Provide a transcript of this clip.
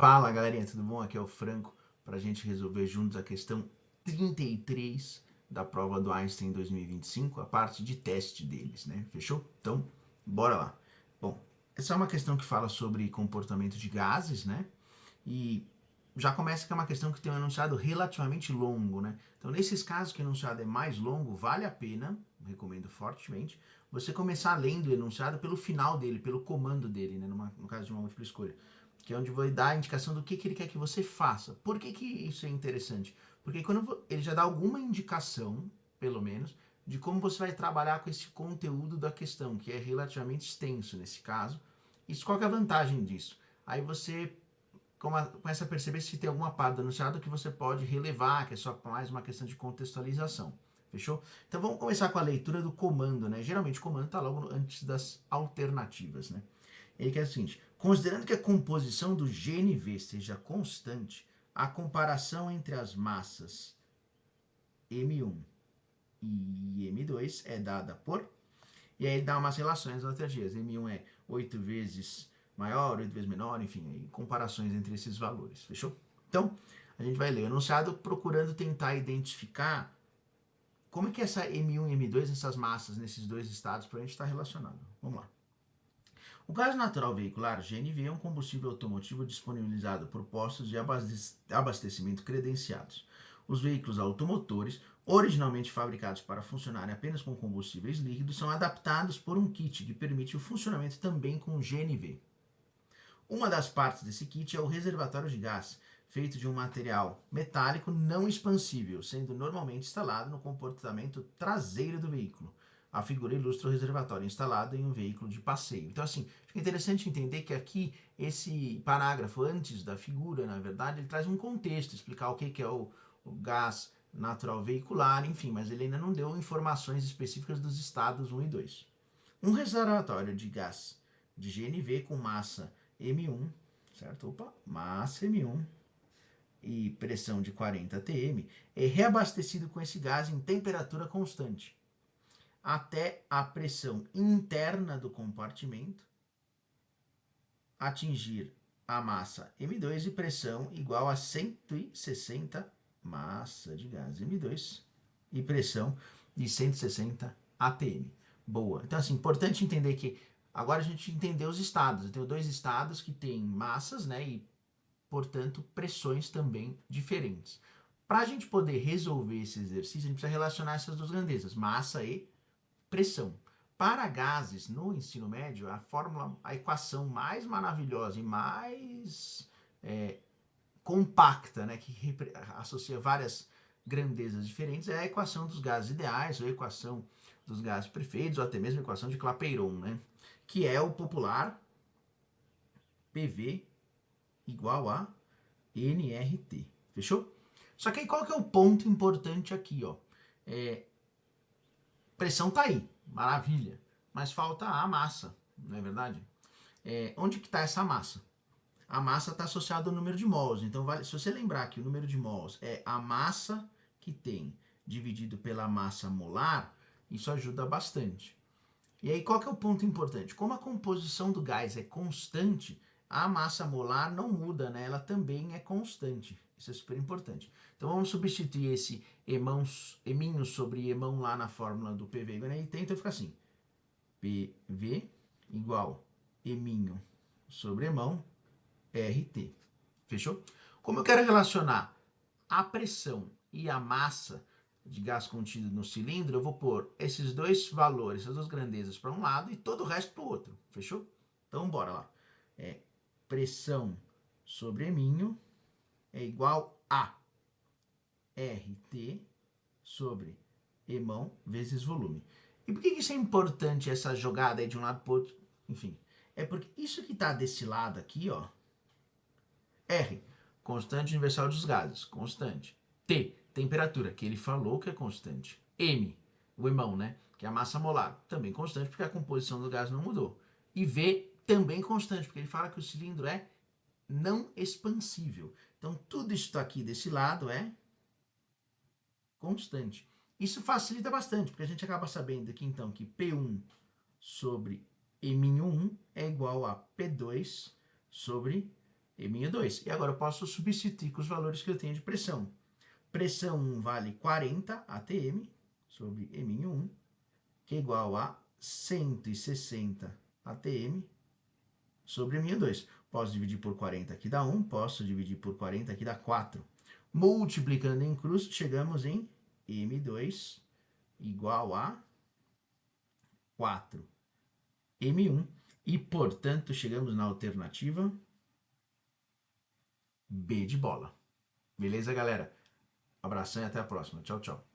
Fala galerinha, tudo bom? Aqui é o Franco para a gente resolver juntos a questão 33 da prova do Einstein 2025, a parte de teste deles, né? Fechou? Então, bora lá. Bom, essa é uma questão que fala sobre comportamento de gases, né? E já começa que é uma questão que tem um enunciado relativamente longo, né? Então, nesses casos que o enunciado é mais longo, vale a pena, recomendo fortemente, você começar lendo o enunciado pelo final dele, pelo comando dele, né? No caso de uma múltipla escolha, que é onde vai dar a indicação do que ele quer que você faça. Por que isso é interessante? Porque quando ele já dá alguma indicação, pelo menos, de como você vai trabalhar com esse conteúdo da questão, que é relativamente extenso nesse caso. Isso, qual que é a vantagem disso? Aí você começa a perceber se tem alguma parte do enunciado que você pode relevar, que é só mais uma questão de contextualização. Fechou? Então vamos começar com a leitura do comando, né? Geralmente o comando está logo antes das alternativas, né? Ele quer o seguinte: considerando que a composição do GNV seja constante, a comparação entre as massas M1 e M2 é dada por. E aí ele dá umas relações alternativas. M1 é 8 vezes maior, 8 vezes menor, enfim, aí, comparações entre esses valores. Fechou? Então, a gente vai ler o enunciado procurando tentar identificar como é que essa M1 e M2, essas massas nesses dois estados, para a gente estar relacionado. Vamos lá. O gás natural veicular, GNV, é um combustível automotivo disponibilizado por postos de abastecimento credenciados. Os veículos automotores, originalmente fabricados para funcionarem apenas com combustíveis líquidos, são adaptados por um kit que permite o funcionamento também com GNV. Uma das partes desse kit é o reservatório de gás, feito de um material metálico não expansível, sendo normalmente instalado no comportamento traseiro do veículo. A figura ilustra o reservatório instalado em um veículo de passeio. Então, assim, fica interessante entender que aqui, esse parágrafo antes da figura, na verdade, ele traz um contexto, explicar o que é o gás natural veicular, enfim, mas ele ainda não deu informações específicas dos estados 1 e 2. Um reservatório de gás de GNV com massa M1, certo? Opa, massa M1 e pressão de 40 atm é reabastecido com esse gás em temperatura constante até a pressão interna do compartimento atingir a massa M2 e pressão igual a 160 massa de gás M2 e pressão de 160 atm. Boa. Então, assim, importante entender que agora a gente entendeu os estados. Eu tenho dois estados que têm massas, né, e, portanto, pressões também diferentes. Para a gente poder resolver esse exercício, a gente precisa relacionar essas duas grandezas, massa e pressão. Para gases, no ensino médio, a equação mais maravilhosa e mais compacta, né, que associa várias grandezas diferentes, é a equação dos gases ideais, ou a equação dos gases perfeitos, ou até mesmo a equação de Clapeyron, né, que é o popular PV igual a nRT. Fechou? Só que aí qual que é o ponto importante aqui, ó? Pressão tá aí, maravilha, mas falta a massa, não é verdade? Onde que está essa massa? A massa está associada ao número de mols. Então, se você lembrar que o número de mols é a massa que tem dividido pela massa molar, isso ajuda bastante. E aí, qual que é o ponto importante? Como a composição do gás é constante, a massa molar não muda, né? Ela também é constante. Isso é super importante. Então, vamos substituir esse eminho sobre emão lá na fórmula do PV igual a NRT. Então, fica assim. PV igual eminho sobre emão RT. Fechou? Como eu quero relacionar a pressão e a massa de gás contido no cilindro, eu vou pôr esses dois valores, essas duas grandezas para um lado e todo o resto para o outro. Fechou? Então, bora lá. Pressão sobre eminho é igual a RT sobre emão vezes volume. E por que isso é importante, essa jogada aí de um lado para o outro? Enfim, é porque isso que está desse lado aqui, ó, R, constante universal dos gases, constante. T, temperatura, que ele falou que é constante. M, o imão, né? Que é a massa molar, também constante, porque a composição do gás não mudou. E V, também constante, porque ele fala que o cilindro é não expansível. Então, tudo isso aqui desse lado é constante. Isso facilita bastante, porque a gente acaba sabendo aqui, então, que P1 sobre E-1 é igual a P2 sobre M2. E agora eu posso substituir com os valores que eu tenho de pressão. Pressão 1 vale 40 atm sobre M1, que é igual a 160 atm sobre M2. Posso dividir por 40, aqui dá 1. Posso dividir por 40, aqui dá 4. Multiplicando em cruz, chegamos em M2 igual a 4 M1. E, portanto, chegamos na alternativa B de bola. Beleza, galera? Abração e até a próxima. Tchau, tchau.